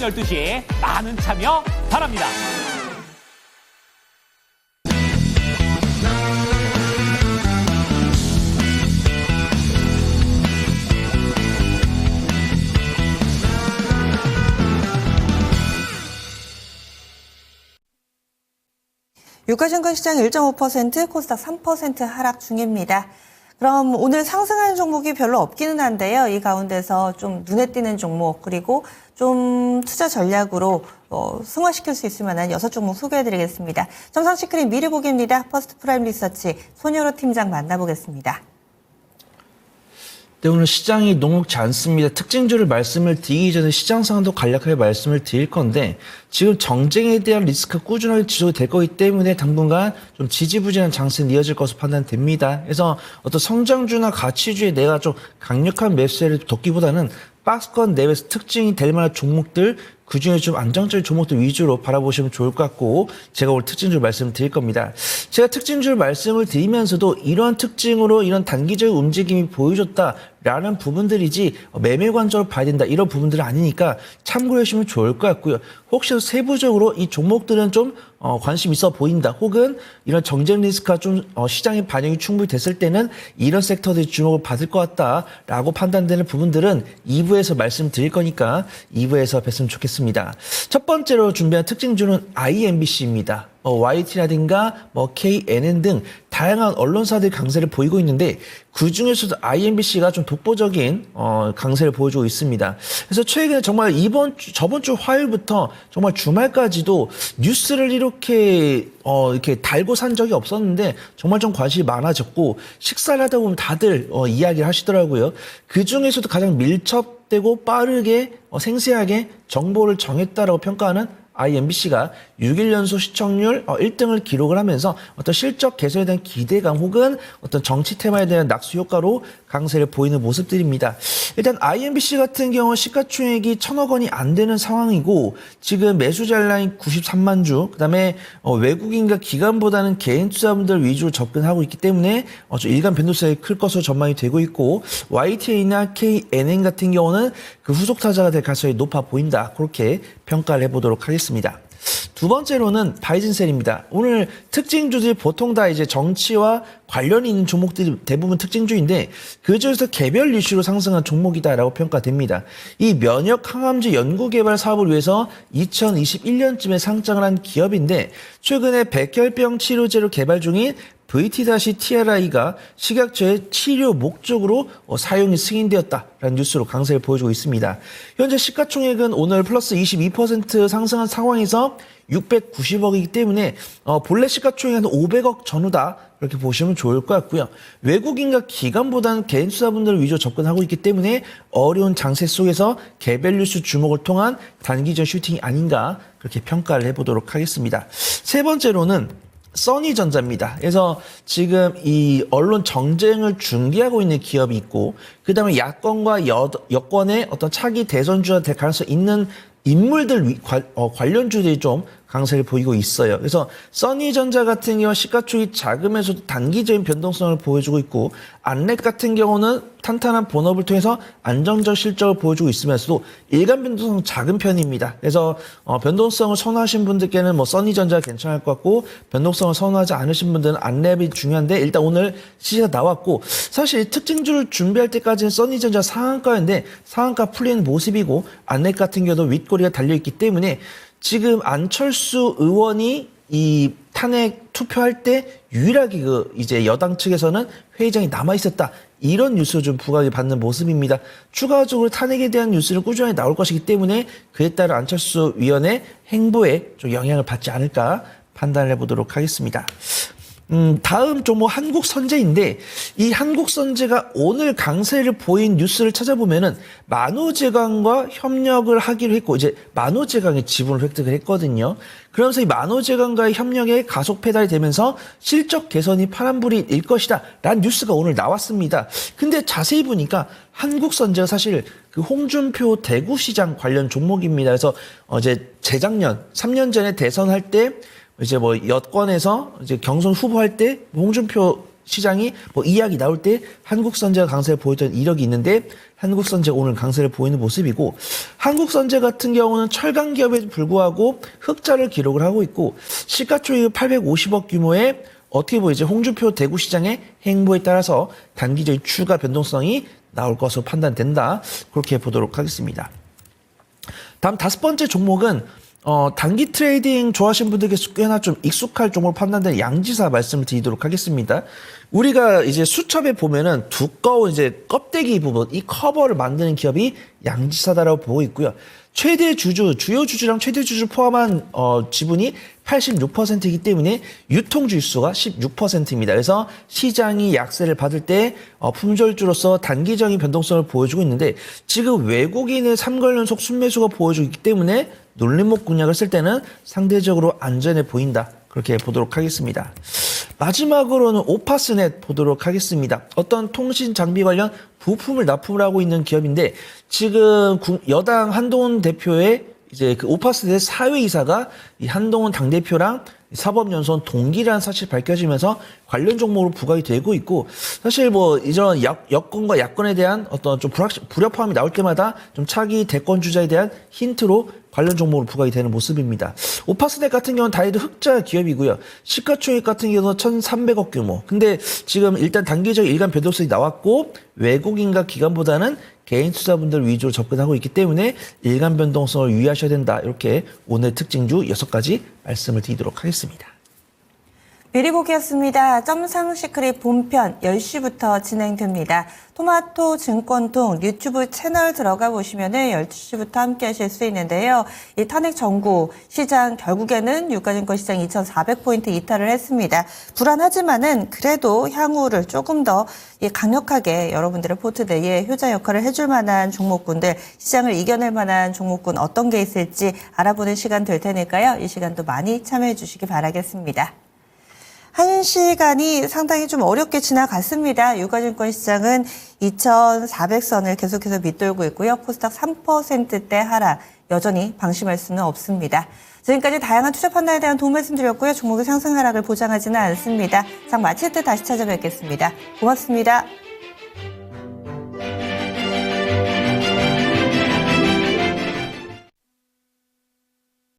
12시 많은 참여 바랍니다. 유가증권 시장 1.5%, 코스닥 3% 하락 중입니다. 그럼 오늘 상승하는 종목이 별로 없기는 한데요. 이 가운데서 좀 눈에 띄는 종목 그리고 좀 투자 전략으로 승화시킬 수 있을 만한 6종목 소개해드리겠습니다. 정상시크릿 미래보기입니다. 퍼스트 프라임 리서치 손효로 팀장 만나보겠습니다. 네, 오늘 시장이 녹록지 않습니다. 특징주를 말씀을 드리기 전에 시장 상황도 간략하게 말씀을 드릴 건데 지금 정쟁에 대한 리스크가 꾸준하게 지속이 될 거기 때문에 당분간 좀 지지부진한 장세는 이어질 것으로 판단됩니다. 그래서 어떤 성장주나 가치주에 내가 좀 강력한 매수세를 뒀기보다는 박스권 내외에서 특징이 될 만한 종목들 그중에 좀 안정적인 종목들 위주로 바라보시면 좋을 것 같고 제가 오늘 특징주를 말씀을 드릴 겁니다. 제가 특징주를 말씀을 드리면서도 이러한 특징으로 이런 단기적 움직임이 보여줬다라는 부분들이지 매매 관점으로 봐야 된다 이런 부분들은 아니니까 참고해 주시면 좋을 것 같고요. 혹시 세부적으로 이 종목들은 좀 관심 있어 보인다 혹은 이런 정쟁 리스크가 좀 시장에 반영이 충분히 됐을 때는 이런 섹터들이 주목을 받을 것 같다라고 판단되는 부분들은 2부에서 말씀드릴 거니까 2부에서 뵀으면 좋겠습니다. 첫 번째로 준비한 특징주는 IMBC입니다. YT라든가 KNN 등 다양한 언론사들이 강세를 보이고 있는데 그중에서도 IMBC가 좀 독보적인 강세를 보여주고 있습니다. 그래서 최근에 정말 저번 주 화요일부터 정말 주말까지도 뉴스를 이렇게 달고 산 적이 없었는데 정말 좀 관심이 많아졌고 식사를 하다 보면 다들 이야기를 하시더라고요. 그중에서도 가장 밀접되고 빠르게 생생하게 정보를 정했다라고 평가하는 IMBC가 6일 연속 시청률 1등을 기록을 하면서 어떤 실적 개선에 대한 기대감 혹은 어떤 정치 테마에 대한 낙수 효과로 강세를 보이는 모습들입니다. 일단 IMBC 같은 경우 시가총액이 1,000억 원이 안 되는 상황이고 지금 매수자 라인 93만 주, 그다음에 외국인과 기관보다는 개인 투자분들 위주로 접근하고 있기 때문에 일간 변동성이 클 것으로 전망이 되고 있고 YTN이나 KNN 같은 경우는 그 후속 타자가 될 가능성이 높아 보인다. 그렇게 평가를 해보도록 하겠습니다. 두 번째로는 바이든셀입니다. 오늘 특징주들이 보통 다 이제 정치와 관련이 있는 종목들이 대부분 특징주인데 그중에서 개별 이슈로 상승한 종목이다라고 평가됩니다. 이 면역 항암제 연구개발 사업을 위해서 2021년쯤에 상장을 한 기업인데 최근에 백혈병 치료제로 개발 중인 VT-TRI가 식약처의 치료 목적으로 사용이 승인되었다라는 뉴스로 강세를 보여주고 있습니다. 현재 시가총액은 오늘 플러스 22% 상승한 상황에서 690억이기 때문에 본래 시가총액은 500억 전후다 이렇게 보시면 좋을 것 같고요. 외국인과 기관보다는 개인 투자분들을 위주로 접근하고 있기 때문에 어려운 장세 속에서 개별 뉴스 주목을 통한 단기적 슈팅이 아닌가 그렇게 평가를 해보도록 하겠습니다. 세 번째로는 써니전자입니다. 그래서 지금 이 언론 정쟁을 중개하고 있는 기업이 있고 그다음에 야권과 여권의 어떤 차기 대선주가 될 가능성이 있는 인물들 관련주들이 좀 강세를 보이고 있어요. 그래서 써니전자 같은 경우 시가총액이 작으면서도 단기적인 변동성을 보여주고 있고 안랩 같은 경우는 탄탄한 본업을 통해서 안정적 실적을 보여주고 있으면서도 일간 변동성 작은 편입니다. 그래서 변동성을 선호하신 분들께는 써니전자가 괜찮을 것 같고 변동성을 선호하지 않으신 분들은 안랩이 중요한데 일단 오늘 시세가 나왔고 사실 특징주를 준비할 때까지는 써니전자 상한가였는데 상한가 풀리는 모습이고 안랩 같은 경우도 윗꼬리가 달려있기 때문에 지금 안철수 의원이 이 탄핵 투표할 때 유일하게 이제 여당 측에서는 회의장이 남아 있었다. 이런 뉴스를 좀 부각이 받는 모습입니다. 추가적으로 탄핵에 대한 뉴스를 꾸준히 나올 것이기 때문에 그에 따른 안철수 위원의 행보에 좀 영향을 받지 않을까 판단을 해보도록 하겠습니다. 다음 종목 한국선제인데 이 한국선제가 오늘 강세를 보인 뉴스를 찾아보면은 만호제강과 협력을 하기로 했고 이제 만호제강의 지분을 획득을 했거든요. 그러면서 이 만호제강과의 협력에 가속 페달이 되면서 실적 개선이 파란불이 일 것이다 라는 뉴스가 오늘 나왔습니다. 근데 자세히 보니까 한국선제가 사실 그 홍준표 대구시장 관련 종목입니다. 그래서 이제 재작년 3년 전에 대선할 때 이제 여권에서 이제 경선 후보할 때 홍준표 시장이 뭐 이야기 나올 때 한국선제가 강세를 보였던 이력이 있는데 한국선제가 오늘 강세를 보이는 모습이고 한국선제 같은 경우는 철강 기업에도 불구하고 흑자를 기록을 하고 있고 시가총액 850억 규모의 어떻게 보이죠? 홍준표 대구시장의 행보에 따라서 단기적인 추가 변동성이 나올 것으로 판단된다. 그렇게 보도록 하겠습니다. 다음 5번째 종목은 단기 트레이딩 좋아하시는 분들께 꽤나 좀 익숙할 종목으로 판단되는 양지사 말씀을 드리도록 하겠습니다. 우리가 이제 수첩에 보면은 두꺼운 이제 껍데기 부분, 이 커버를 만드는 기업이 양지사다라고 보고 있고요. 최대 주주, 주요 주주랑 최대 주주 포함한 지분이 86%이기 때문에 유통 주수가 16%입니다. 그래서 시장이 약세를 받을 때 품절주로서 단기적인 변동성을 보여주고 있는데 지금 외국인의 3개월 연속 순매수가 보여주고 있기 때문에 놀림목 공략을 쓸 때는 상대적으로 안전해 보인다. 그렇게 보도록 하겠습니다. 마지막으로는 오파스넷 보도록 하겠습니다. 어떤 통신 장비 관련 부품을 납품을 하고 있는 기업인데 지금 여당 한동훈 대표의 이제 그 오파스넷 사회이사가 이 한동훈 당대표랑 사법연수원 동기라는 사실 밝혀지면서 관련 종목으로 부각이 되고 있고 사실 뭐 이런 여건과 야권에 대한 어떤 좀 불협화음이 나올 때마다 좀 차기 대권 주자에 대한 힌트로 관련 종목으로 부각이 되는 모습입니다. 오파스넷 같은 경우는 다이도 흑자 기업이고요. 시가총액 같은 경우는 1,300억 규모. 근데 지금 일단 단기적 일간 변동성이 나왔고 외국인과 기관보다는 개인 투자분들 위주로 접근하고 있기 때문에 일간 변동성을 유의하셔야 된다. 이렇게 오늘 특징주 6가지 말씀을 드리도록 하겠습니다. 미리 보기였습니다. 점상 시크릿 본편 10시부터 진행됩니다. 토마토 증권통 유튜브 채널 들어가 보시면은 12시부터 함께 하실 수 있는데요. 이 탄핵 전구 시장 결국에는 유가증권 시장 2,400포인트 이탈을 했습니다. 불안하지만은 그래도 향후를 조금 더 강력하게 여러분들의 포트데이에 효자 역할을 해줄 만한 종목군들, 시장을 이겨낼 만한 종목군 어떤 게 있을지 알아보는 시간 될 테니까요. 이 시간도 많이 참여해 주시기 바라겠습니다. 1시간이 상당히 좀 어렵게 지나갔습니다. 유가증권 시장은 2,400선을 계속해서 밑돌고 있고요. 코스닥 3%대 하락, 여전히 방심할 수는 없습니다. 지금까지 다양한 투자 판단에 대한 도움 말씀드렸고요. 종목의 상승 하락을 보장하지는 않습니다. 장 마칠 때 다시 찾아뵙겠습니다. 고맙습니다.